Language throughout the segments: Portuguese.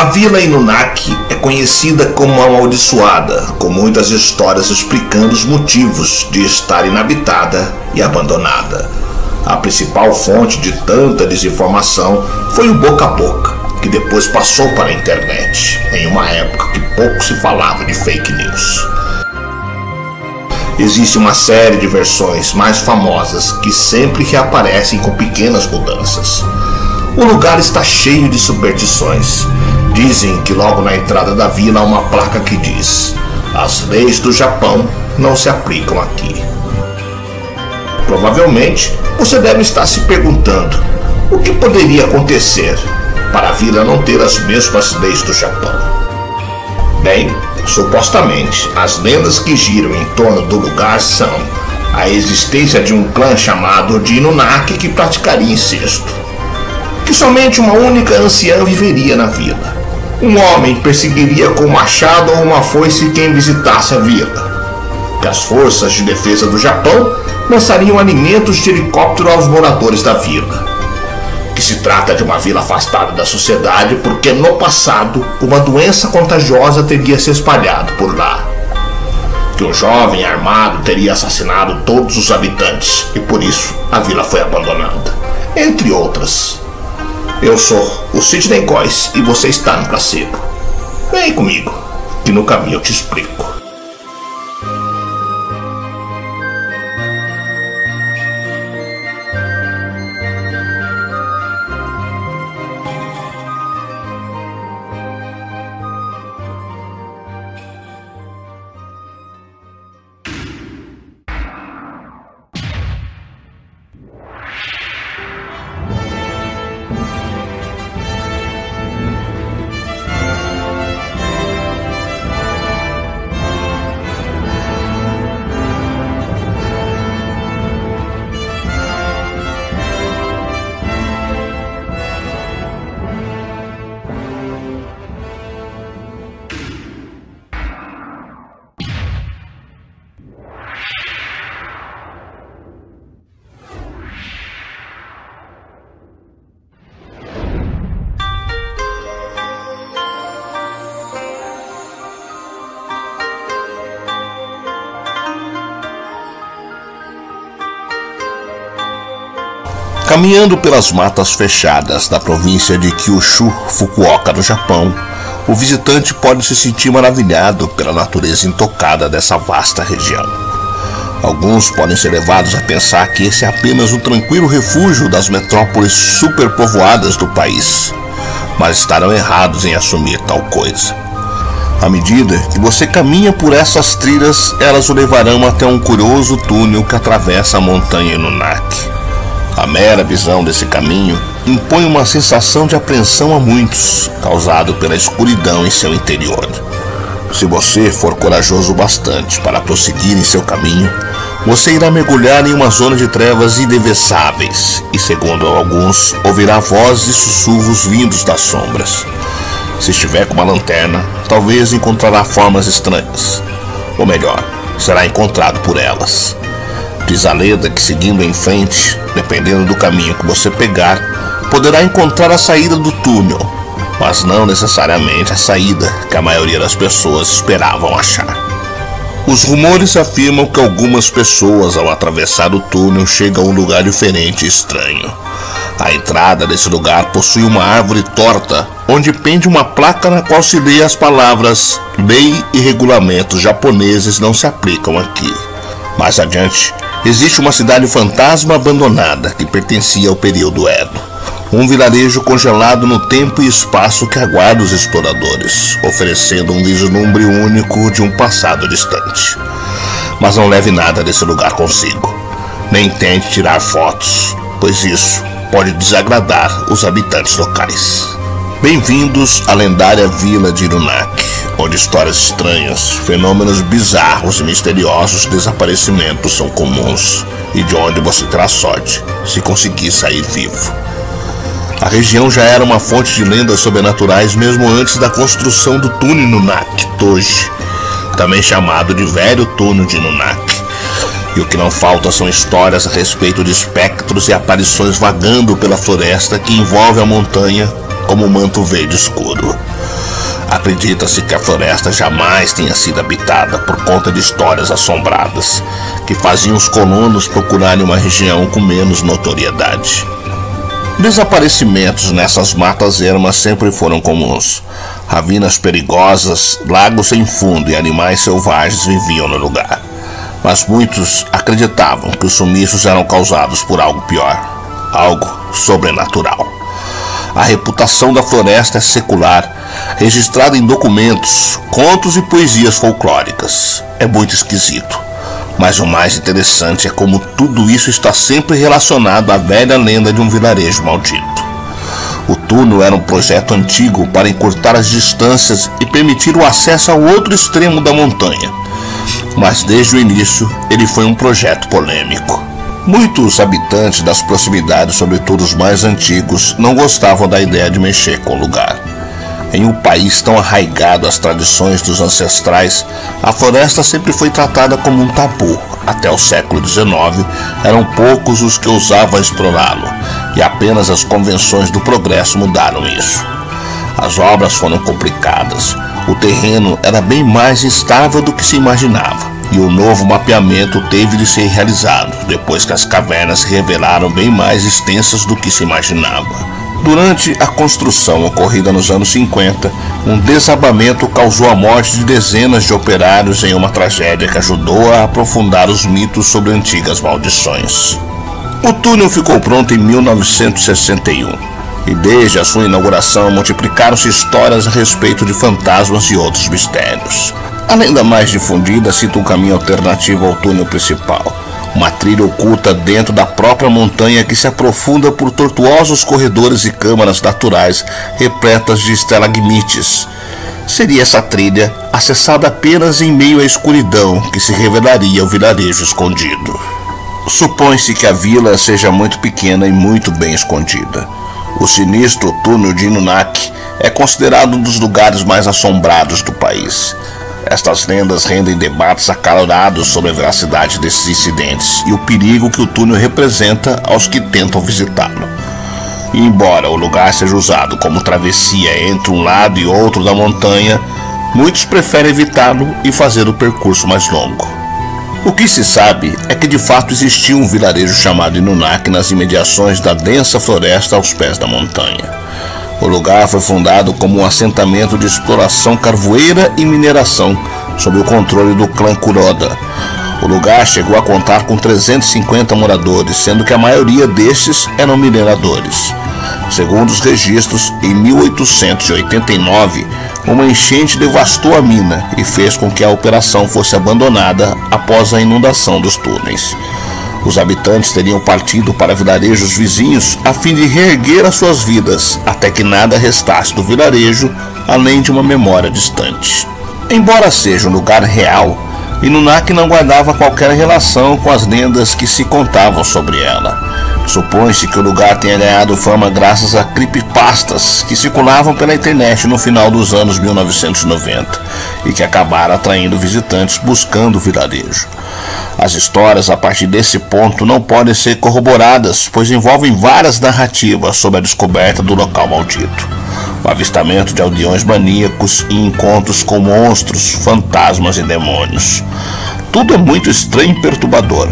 A vila Inunaki é conhecida como amaldiçoada, com muitas histórias explicando os motivos de estar inabitada e abandonada. A principal fonte de tanta desinformação foi o boca a boca, que depois passou para a internet, em uma época que pouco se falava de fake news. Existe uma série de versões mais famosas que sempre reaparecem com pequenas mudanças. O lugar está cheio de superstições. Dizem que logo na entrada da vila há uma placa que diz: "As leis do Japão não se aplicam aqui". Provavelmente você deve estar se perguntando o que poderia acontecer para a vila não ter as mesmas leis do Japão. Bem, supostamente as lendas que giram em torno do lugar são a existência de um clã chamado de Inunaki que praticaria incesto, que somente uma única anciã viveria na vila. Um homem perseguiria com um machado ou uma foice quem visitasse a vila. Que as forças de defesa do Japão lançariam alimentos de helicóptero aos moradores da vila. Que se trata de uma vila afastada da sociedade porque no passado uma doença contagiosa teria se espalhado por lá. Que um jovem armado teria assassinado todos os habitantes e por isso a vila foi abandonada. Entre outras. Eu sou o Sidney Góes e você está no placebo. Vem comigo, que no caminho eu te explico. Caminhando pelas matas fechadas da província de Kyushu, Fukuoka, no Japão, o visitante pode se sentir maravilhado pela natureza intocada dessa vasta região. Alguns podem ser levados a pensar que esse é apenas um tranquilo refúgio das metrópoles superpovoadas do país, mas estarão errados em assumir tal coisa. À medida que você caminha por essas trilhas, elas o levarão até um curioso túnel que atravessa a montanha Inunaki. A mera visão desse caminho impõe uma sensação de apreensão a muitos, causado pela escuridão em seu interior. Se você for corajoso bastante para prosseguir em seu caminho, você irá mergulhar em uma zona de trevas indevessáveis e, segundo alguns, ouvirá vozes e sussurros vindos das sombras. Se estiver com uma lanterna, talvez encontrará formas estranhas, ou melhor, será encontrado por elas. Diz a lenda que seguindo em frente, dependendo do caminho que você pegar, poderá encontrar a saída do túnel, mas não necessariamente a saída que a maioria das pessoas esperavam achar. Os rumores afirmam que algumas pessoas, ao atravessar o túnel, chegam a um lugar diferente e estranho. A entrada desse lugar possui uma árvore torta, onde pende uma placa na qual se lê as palavras "Lei e regulamentos japoneses não se aplicam aqui". Mais adiante, existe uma cidade fantasma abandonada que pertencia ao período Edo. Um vilarejo congelado no tempo e espaço que aguarda os exploradores, oferecendo um vislumbre único de um passado distante. Mas não leve nada desse lugar consigo. Nem tente tirar fotos, pois isso pode desagradar os habitantes locais. Bem-vindos à lendária vila de Inunaki, onde histórias estranhas, fenômenos bizarros e misteriosos desaparecimentos são comuns, e de onde você terá sorte se conseguir sair vivo. A região já era uma fonte de lendas sobrenaturais mesmo antes da construção do túnel Inunaki Toji, também chamado de Velho Túnel de Inunaki. E o que não falta são histórias a respeito de espectros e aparições vagando pela floresta que envolve a montanha como um manto verde escuro. Acredita-se que a floresta jamais tenha sido habitada por conta de histórias assombradas que faziam os colonos procurarem uma região com menos notoriedade. Desaparecimentos nessas matas ermas sempre foram comuns. Ravinas perigosas, lagos sem fundo e animais selvagens viviam no lugar. Mas muitos acreditavam que os sumiços eram causados por algo pior, algo sobrenatural. A reputação da floresta é secular, registrada em documentos, contos e poesias folclóricas. É muito esquisito, mas o mais interessante é como tudo isso está sempre relacionado à velha lenda de um vilarejo maldito. O túnel era um projeto antigo para encurtar as distâncias e permitir o acesso ao outro extremo da montanha. Mas desde o início ele foi um projeto polêmico. Muitos habitantes das proximidades, sobretudo os mais antigos, não gostavam da ideia de mexer com o lugar. Em um país tão arraigado às tradições dos ancestrais, a floresta sempre foi tratada como um tabu. Até o século XIX, eram poucos os que ousavam explorá-lo, e apenas as convenções do progresso mudaram isso. As obras foram complicadas, o terreno era bem mais instável do que se imaginava, e o novo mapeamento teve de ser realizado, depois que as cavernas se revelaram bem mais extensas do que se imaginava. Durante a construção ocorrida nos anos 50, um desabamento causou a morte de dezenas de operários em uma tragédia que ajudou a aprofundar os mitos sobre antigas maldições. O túnel ficou pronto em 1961, e desde a sua inauguração multiplicaram-se histórias a respeito de fantasmas e outros mistérios. A lenda mais difundida cita um caminho alternativo ao túnel principal, uma trilha oculta dentro da própria montanha que se aprofunda por tortuosos corredores e câmaras naturais repletas de estalagmites. Seria essa trilha acessada apenas em meio à escuridão que se revelaria o vilarejo escondido. Supõe-se que a vila seja muito pequena e muito bem escondida. O sinistro túnel de Inunaki é considerado um dos lugares mais assombrados do país. Estas lendas rendem debates acalorados sobre a veracidade desses incidentes e o perigo que o túnel representa aos que tentam visitá-lo. E embora o lugar seja usado como travessia entre um lado e outro da montanha, muitos preferem evitá-lo e fazer o percurso mais longo. O que se sabe é que de fato existia um vilarejo chamado Inunaki nas imediações da densa floresta aos pés da montanha. O lugar foi fundado como um assentamento de exploração carvoeira e mineração, sob o controle do clã Kuroda. O lugar chegou a contar com 350 moradores, sendo que a maioria destes eram mineradores. Segundo os registros, em 1889, uma enchente devastou a mina e fez com que a operação fosse abandonada após a inundação dos túneis. Os habitantes teriam partido para vilarejos vizinhos a fim de reerguer as suas vidas, até que nada restasse do vilarejo, além de uma memória distante. Embora seja um lugar real, Inunaki não guardava qualquer relação com as lendas que se contavam sobre ela. Supõe-se que o lugar tenha ganhado fama graças a creepypastas que circulavam pela internet no final dos anos 1990 e que acabaram atraindo visitantes buscando o vilarejo. As histórias a partir desse ponto não podem ser corroboradas, pois envolvem várias narrativas sobre a descoberta do local maldito, o avistamento de aldeões maníacos e encontros com monstros, fantasmas e demônios. Tudo é muito estranho e perturbador,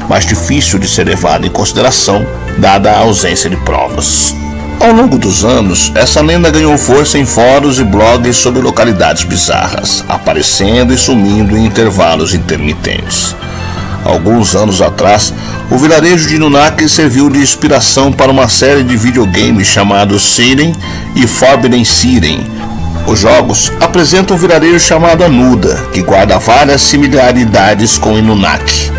mas difícil de ser levado em consideração, dada a ausência de provas. Ao longo dos anos, essa lenda ganhou força em fóruns e blogs sobre localidades bizarras, aparecendo e sumindo em intervalos intermitentes. Alguns anos atrás, o vilarejo de Inunaki serviu de inspiração para uma série de videogames chamados Siren e Forbidden Siren. Os jogos apresentam um vilarejo chamado Anuda, que guarda várias similaridades com Inunaki.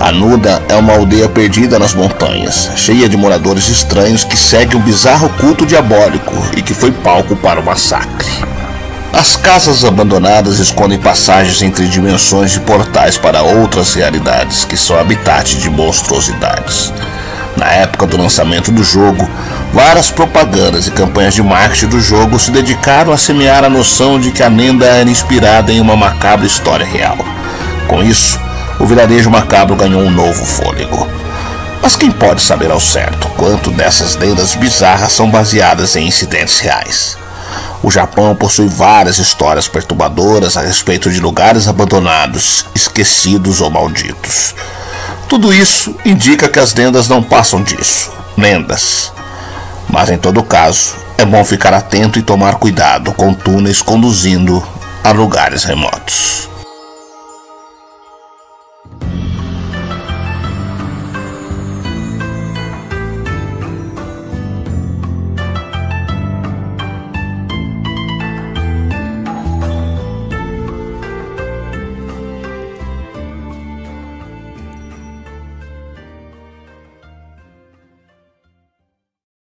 Anuda é uma aldeia perdida nas montanhas, cheia de moradores estranhos que seguem um bizarro culto diabólico e que foi palco para o massacre. As casas abandonadas escondem passagens entre dimensões e portais para outras realidades que são habitat de monstruosidades. Na época do lançamento do jogo, várias propagandas e campanhas de marketing do jogo se dedicaram a semear a noção de que a lenda era inspirada em uma macabra história real. Com isso, o vilarejo macabro ganhou um novo fôlego. Mas quem pode saber ao certo quanto dessas lendas bizarras são baseadas em incidentes reais? O Japão possui várias histórias perturbadoras a respeito de lugares abandonados, esquecidos ou malditos. Tudo isso indica que as lendas não passam disso, lendas. Mas em todo caso, é bom ficar atento e tomar cuidado com túneis conduzindo a lugares remotos.